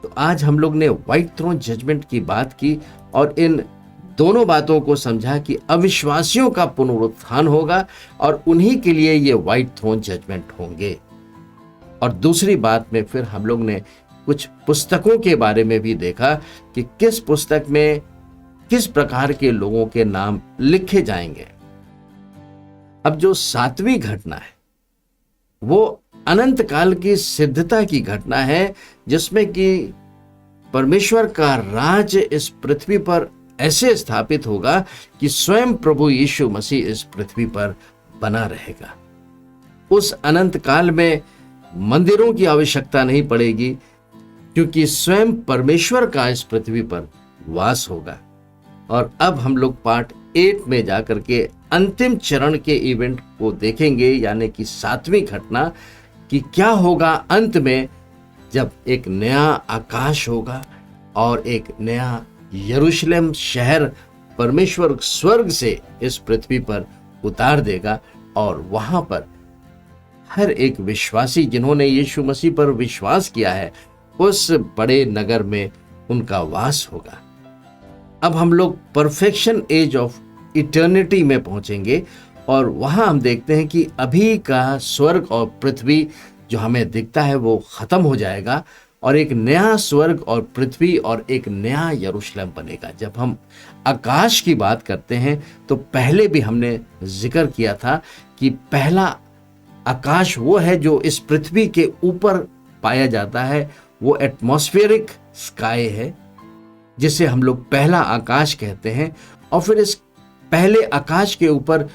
तो आज हम लोग ने व्हाइट थ्रोन जजमेंट की बात की और इन दोनों बातों को समझा कि अविश्वासियों का पुनरुत्थान होगा और उन्हीं के लिए ये व्हाइट थ्रोन जजमेंट होंगे। और दूसरी बात में फिर हम लोग ने कुछ पुस्तकों के बारे में भी देखा कि किस पुस्तक में किस प्रकार के लोगों के नाम लिखे जाएंगे। अब जो 7वीं घटना है वो अनंत काल की सिद्धता की घटना है, जिसमें कि परमेश्वर का राज इस पृथ्वी पर ऐसे स्थापित होगा कि स्वयं प्रभु यीशु मसीह इस पृथ्वी पर बना रहेगा। उस अनंत काल में मंदिरों की आवश्यकता नहीं पड़ेगी, क्योंकि स्वयं परमेश्वर का इस पृथ्वी पर वास होगा। और अब हम लोग पार्ट 8 में जाकर के अंतिम चरण के इवेंट को देखेंगे, यानी कि 7वीं घटना कि क्या होगा अंत में, जब एक नया आकाश होगा और एक नया यरूशलेम शहर परमेश्वर स्वर्ग से इस पृथ्वी पर उतार देगा और वहां पर हर एक विश्वासी जिन्होंने यीशु मसीह पर विश्वास किया है उस बड़े नगर में उनका वास होगा। अब हम लोग परफेक्शन एज ऑफ इटर्निटी में पहुंचेंगे और वहां हम देखते हैं कि अभी का स्वर्ग और पृथ्वी जो हमें दिखता है वो खत्म हो जाएगा और एक नया स्वर्ग और पृथ्वी और एक नया यरूशलेम बनेगा। जब हम आकाश की बात करते हैं तो पहले भी हमने जिक्र किया था कि पहला आकाश वो है जो इस पृथ्वी के ऊपर पाया जाता है, वो एटमॉस्फेरिक स्काई है जिसे हम लोग पहला आकाश कहते हैं। और फिर इस पहले आकाश के ऊपर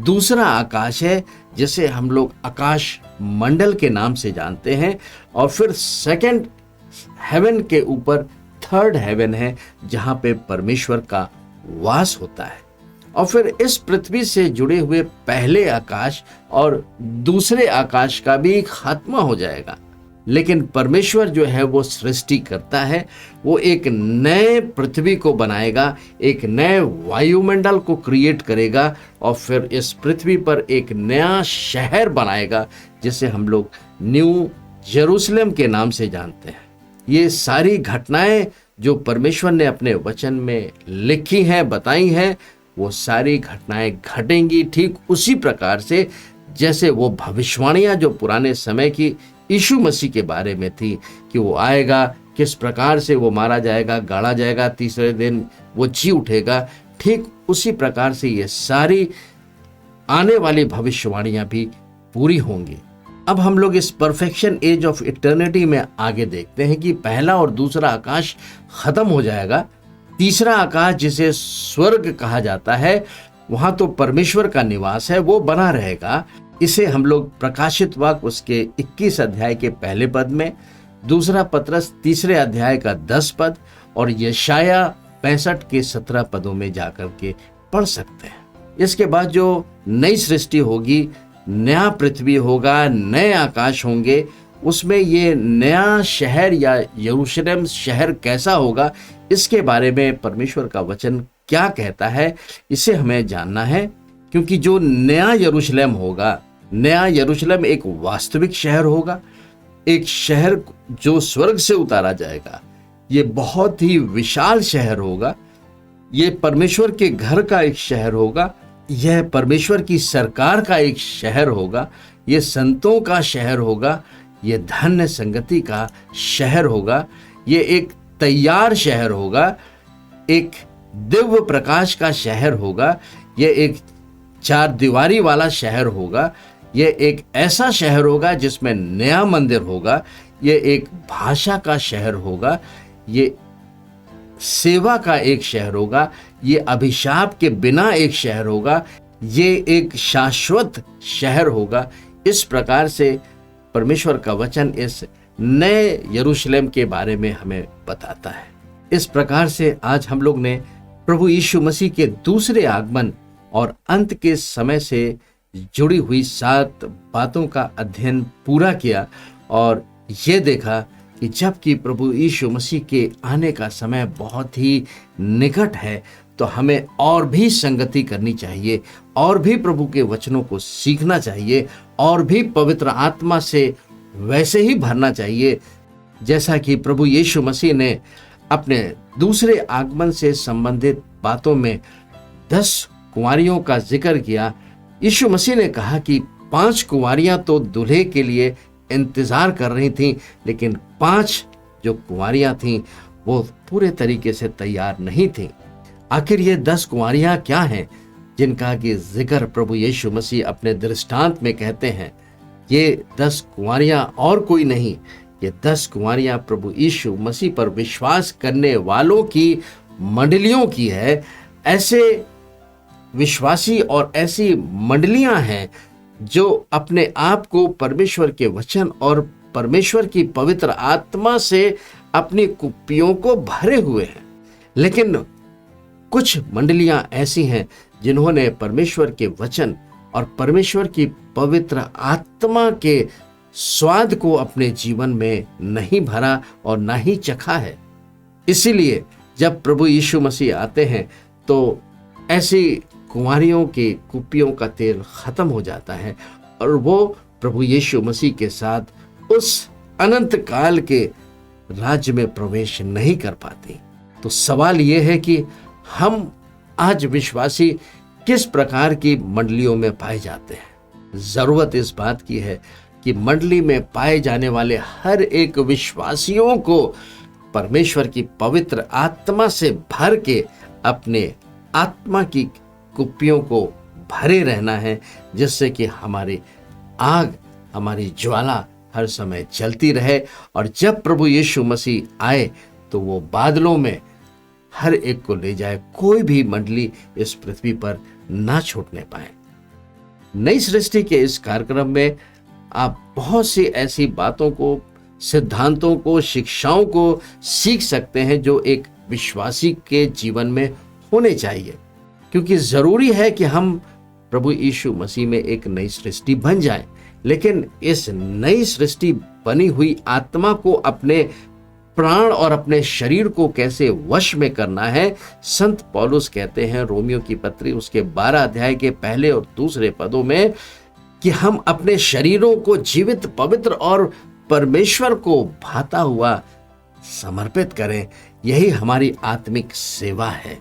दूसरा आकाश है जिसे हम लोग आकाश मंडल के नाम से जानते हैं। और फिर सेकंड हेवन के ऊपर थर्ड हेवन है जहां पे परमेश्वर का वास होता है। और फिर इस पृथ्वी से जुड़े हुए पहले आकाश और दूसरे आकाश का भी खात्मा हो जाएगा, लेकिन परमेश्वर जो है वो सृष्टि करता है, वो एक नए पृथ्वी को बनाएगा, एक नए वायुमंडल को क्रिएट करेगा और फिर इस पृथ्वी पर एक नया शहर बनाएगा जिसे हम लोग न्यू यरूशलेम के नाम से जानते हैं। ये सारी घटनाएं जो परमेश्वर ने अपने वचन में लिखी हैं, बताई हैं, वो सारी घटनाएं घटेंगी ठीक उसी प्रकार से जैसे वो भविष्यवाणियां जो पुराने समय की यीशु मसीह के बारे में थी कि वो आएगा, किस प्रकार से वो मारा जाएगा, गाड़ा जाएगा, तीसरे दिन वो जी उठेगा। ठीक उसी प्रकार से ये सारी आने वाली भविष्यवाणियां भी पूरी होंगी। अब हम लोग इस परफेक्शन एज ऑफ इटर्निटी में आगे देखते हैं कि पहला और दूसरा आकाश खत्म हो जाएगा। तीसरा आकाश जिसे स्वर्ग कहा जाता है, वहां तो परमेश्वर का निवास है, वो बना रहेगा। इसे हम लोग प्रकाशित वाक्य उसके 21 अध्याय के पहले पद में, दूसरा पत्रस 3 अध्याय का 10 पद और यशाया 65 के 17 पदों में जाकर के पढ़ सकते हैं। इसके बाद जो नई सृष्टि होगी, नया पृथ्वी होगा, नए आकाश होंगे, उसमें ये नया शहर या यरूशलेम शहर कैसा होगा, इसके बारे में परमेश्वर का वचन क्या कहता है, इसे हमें जानना है। क्योंकि जो नया यरूशलेम होगा, नया यरूशलेम एक वास्तविक शहर होगा, एक शहर जो स्वर्ग से उतारा जाएगा। ये बहुत ही विशाल शहर होगा, ये परमेश्वर के घर का एक शहर होगा, यह परमेश्वर की सरकार का एक शहर होगा, ये संतों का शहर होगा, ये धन्य संगति का शहर होगा, ये एक तैयार शहर होगा, एक दिव्य प्रकाश का शहर होगा, ये एक 4 दीवारी वाला शहर होगा, ये एक ऐसा शहर होगा जिसमें नया मंदिर होगा, ये एक भाषा का शहर होगा, ये सेवा का एक शहर होगा, ये अभिशाप के बिना एक शहर होगा, ये एक शाश्वत शहर होगा। इस प्रकार से परमेश्वर का वचन इस नए यरूशलेम के बारे में हमें बताता है। इस प्रकार से आज हम लोग ने प्रभु यीशु मसीह के दूसरे आगमन और अंत के समय से जुड़ी हुई 7 बातों का अध्ययन पूरा किया और ये देखा कि जबकि प्रभु यीशु मसीह के आने का समय बहुत ही निकट है, तो हमें और भी संगति करनी चाहिए, और भी प्रभु के वचनों को सीखना चाहिए, और भी पवित्र आत्मा से वैसे ही भरना चाहिए जैसा कि प्रभु यीशु मसीह ने अपने दूसरे आगमन से संबंधित बातों में 10 कुंवारियों का जिक्र किया। यीशु मसीह ने कहा कि 5 कुंवारियां तो दूल्हे के लिए इंतजार कर रही थीं, लेकिन 5 जो कुंवारियां थीं वो पूरे तरीके से तैयार नहीं थीं। आखिर ये 10 कुंवारियां क्या हैं जिनका कि जिक्र प्रभु यीशु मसीह अपने दृष्टांत में कहते हैं? ये 10 कुंवारियां और कोई नहीं, ये 10 कुंवारियां प्रभु यीशु मसीह पर विश्वास करने वालों की मंडलियों की है। ऐसे विश्वासी और ऐसी मंडलियां हैं जो अपने आप को परमेश्वर के वचन और परमेश्वर की पवित्र आत्मा से अपनी कुप्पियों को भरे हुए हैं। लेकिन कुछ मंडलियां ऐसी हैं जिन्होंने परमेश्वर के वचन और परमेश्वर की पवित्र आत्मा के स्वाद को अपने जीवन में नहीं भरा और ना ही चखा है। इसीलिए जब प्रभु यीशु मसीह आते हैं तो ऐसी कुंवारियों की कुप्पियों का तेल खत्म हो जाता है और वो प्रभु यीशु मसीह के साथ उस अनंत काल के राज्य में प्रवेश नहीं कर पाती। तो सवाल ये है कि हम आज विश्वासी किस प्रकार की मंडलियों में पाए जाते हैं? जरूरत इस बात की है कि मंडली में पाए जाने वाले हर एक विश्वासियों को परमेश्वर की पवित्र आत्मा से भर के अपने आत्मा की कुप्पियों को भरे रहना है, जिससे कि हमारी आग, हमारी ज्वाला हर समय चलती रहे और जब प्रभु यीशु मसीह आए तो वो बादलों में हर एक को ले जाए, कोई भी मंडली इस पृथ्वी पर ना छूटने पाए। नई सृष्टि के इस कार्यक्रम में आप बहुत सी ऐसी बातों को, सिद्धांतों को, शिक्षाओं को सीख सकते हैं जो एक विश्वासी के जीवन में होने चाहिए, क्योंकि जरूरी है कि हम प्रभु यीशु मसीह में एक नई सृष्टि बन जाएं। लेकिन इस नई सृष्टि बनी हुई आत्मा को अपने प्राण और अपने शरीर को कैसे वश में करना है, संत पौलुस कहते हैं रोमियो की पत्री उसके 12 अध्याय के पहले और दूसरे पदों में कि हम अपने शरीरों को जीवित, पवित्र और परमेश्वर को भाता हुआ समर्पित करें। यही हमारी आत्मिक सेवा है।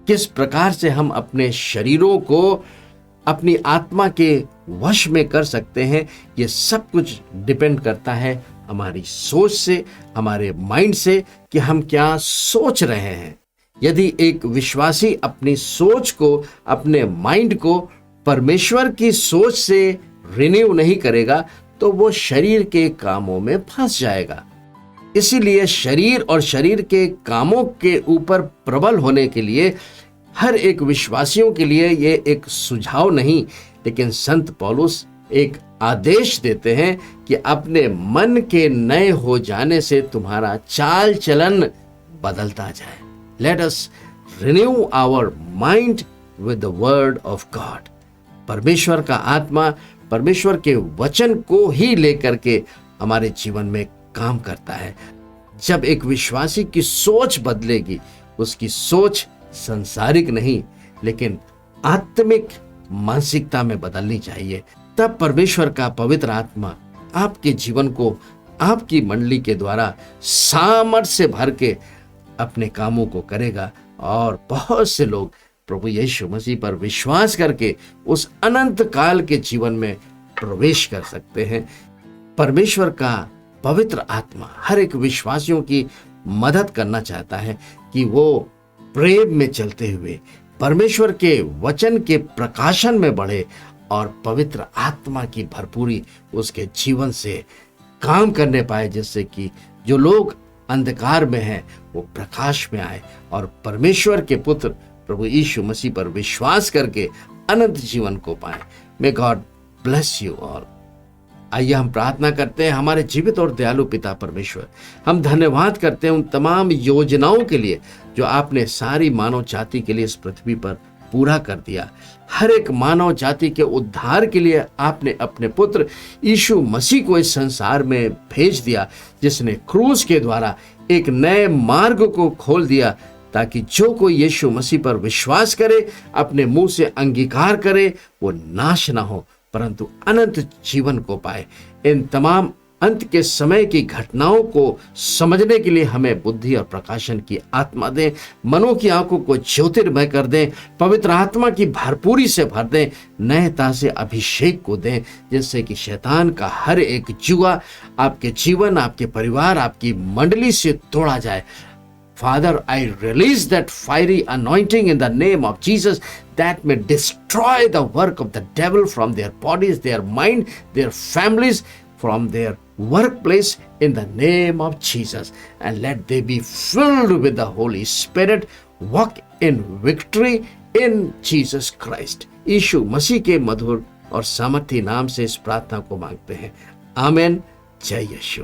किस प्रकार से हम अपने शरीरों को अपनी आत्मा के वश में कर सकते हैं, ये सब कुछ डिपेंड करता है हमारी सोच से, हमारे माइंड से कि हम क्या सोच रहे हैं। यदि एक विश्वासी अपनी सोच को, अपने माइंड को परमेश्वर की सोच से रिन्यू नहीं करेगा तो वो शरीर के कामों में फंस जाएगा। इसीलिए शरीर और शरीर के कामों के ऊपर प्रबल होने के लिए हर एक विश्वासियों के लिए ये एक सुझाव नहीं, लेकिन संत पौलुस एक आदेश देते हैं कि अपने मन के नए हो जाने से तुम्हारा चाल चलन बदलता जाए। Let us renew our mind with the word of God. परमेश्वर का आत्मा परमेश्वर के वचन को ही लेकर के हमारे जीवन में काम करता है। जब एक विश्वासी की सोच बदलेगी, उसकी सोच संसारिक नहीं लेकिन आत्मिक मानसिकता में बदलनी चाहिए, तब परमेश्वर का पवित्र आत्मा आपके जीवन को आपकी मंडली के द्वारा सामर्थ से भर के अपने कामों को करेगा और बहुत से लोग प्रभु यीशु मसीह पर विश्वास करके उस अनंत काल के जीवन में प्रवेश कर सकते हैं। परमेश्वर का पवित्र आत्मा हर एक विश्वासियों की मदद करना चाहता है कि वो प्रेम में चलते हुए परमेश्वर के वचन के प्रकाशन में बढ़े और पवित्र आत्मा की भरपूरी उसके जीवन से काम करने पाए, जिससे कि जो लोग अंधकार में हैं वो प्रकाश में आए और परमेश्वर के पुत्र प्रभु यीशु मसीह पर विश्वास करके अनंत जीवन को पाए। May God bless you all. आइए हम प्रार्थना करते हैं। हमारे जीवित और दयालु पिता परमेश्वर, हम धन्यवाद करते हैं उन तमाम योजनाओं के लिए जो आपने सारी मानव जाति के लिए इस पृथ्वी पर पूरा कर दिया। हर एक मानव जाति के उद्धार के लिए आपने अपने पुत्र यीशु मसीह को इस संसार में भेज दिया, जिसने क्रूस के द्वारा एक नए मार्ग को खोल दिया, ताकि जो कोई यीशु मसीह पर विश्वास करे, अपने मुंह से अंगीकार करे, वो नाश ना हो परंतु अनंत जीवन को पाए। इन तमाम अंत के समय की घटनाओं को समझने के लिए हमें बुद्धि और प्रकाशन की आत्मा दें, मनों की आंखों को ज्योतिर्मय कर दें, पवित्र आत्मा की भरपूरी से भर दें, नयता से अभिषेक को दें, जिससे कि शैतान का हर एक जुआ आपके जीवन, आपके परिवार, आपकी मंडली से तोड़ा जाए। Father, I release that fiery anointing in the name of Jesus that may destroy the work of the devil from their bodies, their mind, their families, from their workplace in the name of Jesus. And let they be filled with the Holy Spirit, walk in victory in Jesus Christ. यीशु मसीह के मधुर और सामर्थी नाम से इस प्रार्थना को मांगते हैं। आमीन। जय यीशु।